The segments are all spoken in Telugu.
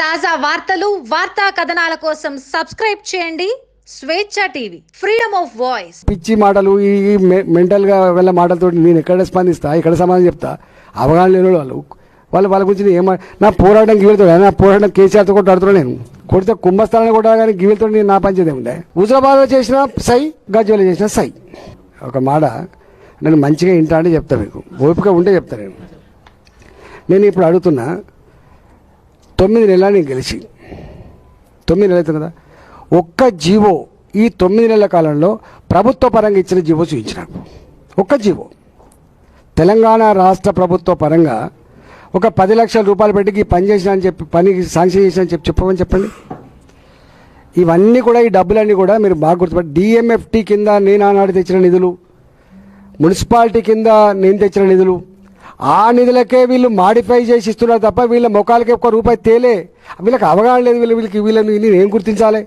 తాజా వార్తలు వార్తా కథనాల కోసం సబ్స్క్రైబ్ చేయండి స్వేచ్ఛ టీవీ, ఫ్రీడమ్ ఆఫ్ వాయిస్. పిచ్చి మాటలు ఈ మెంటల్ గా వెళ్ళ మాటలతో నేను ఎక్కడ స్పందిస్తా, ఎక్కడ సమాధానం చెప్తా? అవగాహన లేని వాళ్ళ గురించి నా పోరాటం గివిలతో, నా పోరాటం కేసీఆర్తో కూడా ఆడుతున్నా. నేను కొడితే కుంభస్థానాన్ని కూడా కానీ గివిలతో నేను నా పంచేది ఏముండే. హుజరాబాద్లో చేసిన సై, గజ్వేల్లో చేసిన సై. ఒక మాట నేను మంచిగా ఇంటా అంటే చెప్తా, మీకు ఓపిక ఉంటే చెప్తా. నేను ఇప్పుడు అడుగుతున్నా, 9 నెలలు నేను గెలిచి 9 నెలలు అవుతుంది కదా, ఒక్క జీవో ఈ 9 నెలల కాలంలో ప్రభుత్వ పరంగా ఇచ్చిన జీవో చూపించిన ఒక్క జీవో. తెలంగాణ రాష్ట్ర ప్రభుత్వ పరంగా ఒక 10 లక్షల రూపాయలు పెట్టి పని చేసిన అని చెప్పి, పనికి శాంక్షన్ చేసిన అని చెప్పమని చెప్పండి. ఇవన్నీ కూడా, ఈ డబ్బులన్నీ కూడా మీరు బాగా గుర్తుపెట్టి, డిఎంఎఫ్టీ కింద నేను ఆనాడు తెచ్చిన నిధులు, మున్సిపాలిటీ కింద నేను తెచ్చిన నిధులు, ఆ నిధులకే వీళ్ళు మాడిఫై చేసి ఇస్తున్నారు తప్ప వీళ్ళ ముఖాలకి ఒక్క రూపాయి తేలే. వీళ్ళకి అవగాహన లేదు. వీళ్ళని నేను ఏం గుర్తించాలి?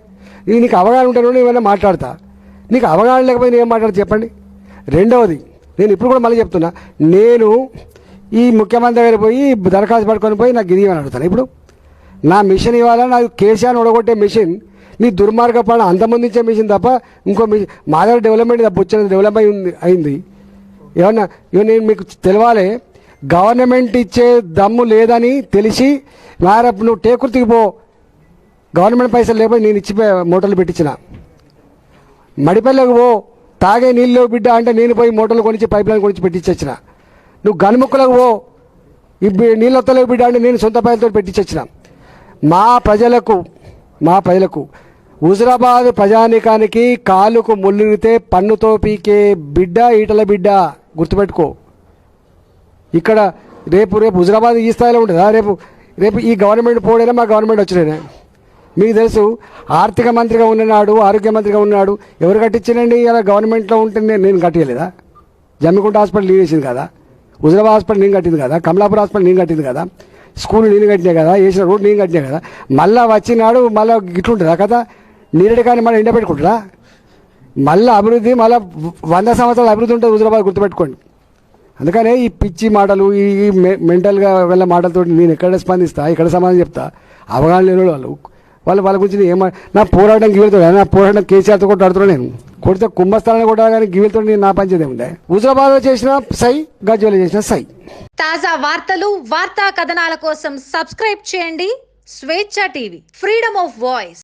నీకు అవగాహన ఉంటాను ఏమైనా మాట్లాడతా, నీకు అవగాహన లేకపోతే నేను ఏం మాట్లాడతా చెప్పండి. రెండవది, నేను ఇప్పుడు కూడా మళ్ళీ చెప్తున్నా, నేను ఈ ముఖ్యమంత్రి దగ్గర పోయి దరఖాస్తు పట్టుకొని పోయి నాకు గిరి అని అడుగుతాను. ఇప్పుడు నా మిషన్ ఇవ్వాలా? నాకు కేసీఆర్ ఒడగొట్టే మిషన్, నీ దుర్మార్గ పని అంతమందించే మిషన్ తప్ప ఇంకో మిషన్ మా దగ్గర డెవలప్మెంట్ తప్ప వచ్చిన డెవలప్ అయింది ఏమన్నా? నేను మీకు తెలవాలి, గవర్నమెంట్ ఇచ్చే దమ్ము లేదని తెలిసి నువ్వు టేకుర్తికి పో, గవర్నమెంట్ పైసలు లేకపోతే నేను ఇచ్చి మోటార్లు పెట్టించిన. మడిపల్లెకు పో, తాగే నీళ్ళు బిడ్డ అంటే నేను పోయి మోటార్లు కొనిచ్చి పైప్ లైన్ కొనిచ్చి పెట్టించిన. నువ్వు గనుముక్కలకు పో, ఈ నీళ్ళు వత్తలేవు బిడ్డ అంటే నేను సొంత పైలతో పెట్టించిన. మా ప్రజలకు హుజరాబాద్ ప్రజానీకానికి కాలుకు ముళ్ళితే పన్నుతో పీకే బిడ్డ ఈటల బిడ్డ, గుర్తుపెట్టుకో. ఇక్కడ రేపు హుజరాబాద్ ఈ స్థాయిలో ఉంటుందా? రేపు ఈ గవర్నమెంట్ పోడైనా మా గవర్నమెంట్ వచ్చినాయినా? మీకు తెలుసు, ఆర్థిక మంత్రిగా ఉన్ననాడు, ఆరోగ్య మంత్రిగా ఉన్నాడు, ఎవరు కట్టించానండి? ఇలా గవర్నమెంట్లో ఉంటే నేను కట్టియలేదా? జమ్మికుంట హాస్పిటల్ నేను వేసింది కదా, హుజరాబాద్ హాస్పిటల్ నేను కట్టింది కదా, కమలాపూర్ హాస్పిటల్ నేను కట్టింది కదా, స్కూల్ నేను కట్టినా కదా, వేసిన రోడ్ నేను కట్టినా కదా. మళ్ళీ వచ్చినాడు మళ్ళీ ఇట్లుంటుందా కదా? నీరడి కానీ మళ్ళీ ఎండ పెట్టుకుంటారా? మళ్ళీ అభివృద్ధి, మళ్ళీ 100 సంవత్సరాల అభివృద్ధి ఉంటుంది హుజరాబాద్, గుర్తుపెట్టుకోండి. అందుకనే ఈ పిచ్చి మాటలు ఈ మెంటల్గా వెళ్ళ మాటలతో నేను ఎక్కడ స్పందిస్తా, ఎక్కడ సమాధానం చెప్తా? అవగాహన లేని వాళ్ళ గురించి నా పోరాటం గివిలతో, నా పోరాటం కేసీఆర్తో కూడా ఆడుతున్నా. నేను కొడితే కుంభస్థానాన్ని కూడా కానీ గివిలతో నేను నా పంచేది ఏముండే. హుజరాబాద్లో చేసిన సై, గజ్వేల్లో చేసిన సై. తాజా వార్తలు వార్తా కథనాల కోసం సబ్స్క్రైబ్ చేయండి స్వేచ్ఛ టీవీ, ఫ్రీడమ్ ఆఫ్ వాయిస్.